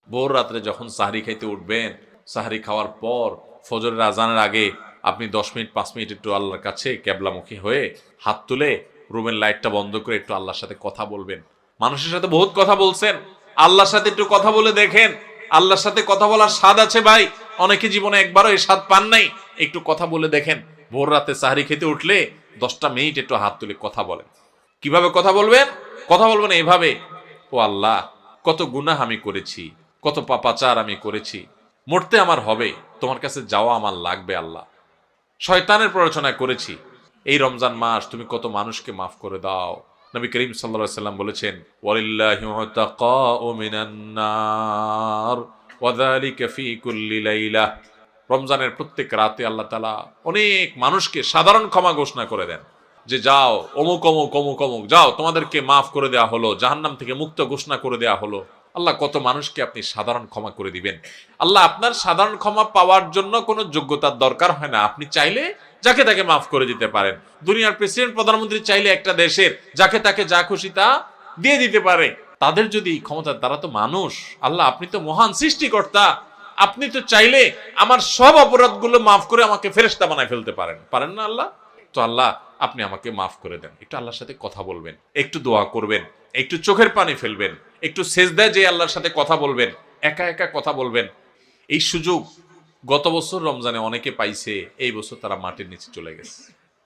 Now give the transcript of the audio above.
ভোর রাত্রে যখন সাহরি খাইতে উঠবেন, সাহরি খাওয়ার পর ফজরের আজানের আগে আপনি 10 মিনিট 5 মিনিট একটু আল্লাহর কাছে ক্যাবলামুখী হয়ে হাত তুলে রুমের লাইটটা বন্ধ করে একটু আল্লাহর সাথে কথা বলবেন। মানুষের সাথে বহুত কথা বলছেন, আল্লাহর সাথে একটু কথা বলে দেখেন। আল্লাহর সাথে কথা বলার স্বাদ আছে ভাই, অনেকে জীবনে একবারও এই স্বাদ পান নাই। একটু কথা বলে দেখেন। ভোর রাতে সাহরি খেতে উঠলে 10টা মিনিট একটু হাত তুলে কথা বলেন। কিভাবে কথা বলবেন? কথা বলবেন এইভাবে, ও আল্লাহ, কত গুনাহ আমি করেছি, কত পাপাচার আমি করেছি, মরতে আমার হবে, তোমার কাছে যাওয়া আমার লাগবে আল্লাহ। শয়তানের প্ররোচনা করেছি, এই রমজান মাস তুমি কত মানুষকে মাফ করে দাও। নবী করিম সাল্লাল্লাহু আলাইহি সাল্লাম বলেছেন, ওয়ালিল্লাহি মুতাকাউ মিনান নার ওয়া যালিকা ফি কুল্লি লাইলা। রমজানের প্রত্যেক রাতে আল্লাহ তাআলা অনেক মানুষকে সাধারণ ক্ষমা ঘোষণা করে দেন, যে যাও অমুক অমুক অমুক অমুক, যাও তোমাদেরকে মাফ করে দেওয়া হলো, জাহান্নাম থেকে মুক্ত ঘোষণা করে দেওয়া হলো। আল্লাহ কত মানুষকে আপনি সাধারণ ক্ষমা করে দিবেন। আল্লাহ আপনার সাধারণ ক্ষমা পাওয়ার জন্য কোনো যোগ্যতার দরকার হয় না, আপনি চাইলে যাকে তাকে মাফ করে দিতে পারেন। দুনিয়ার প্রেসিডেন্ট প্রধানমন্ত্রী চাইলে একটা দেশের যাকে তাকে যা খুশি তা দিয়ে দিতে পারে। তাদের যদি ক্ষমতা, তারা তো মানুষ। আল্লাহ আপনি তো মহান সৃষ্টিকর্তা, আপনি তো চাইলে আমার সব অপরাধগুলো মাফ করে আমাকে ফেরেশতা বানায় ফেলতে পারেন, পারেন না আল্লাহ? তো আল্লাহ আপনি আমাকে মাফ করে দেন। একটু আল্লাহর সাথে কথা বলবেন, একটু দোয়া করবেন, একটু চোখের পানি ফেলবেন, একটু সেজদায় যে আল্লাহর সাথে কথা বলবেন, একা একা কথা বলবেন। এই সুযোগ গত বছর রমজানে অনেকে পাইছে, এই বছর তারা মাটির নিচে চলে গেছে।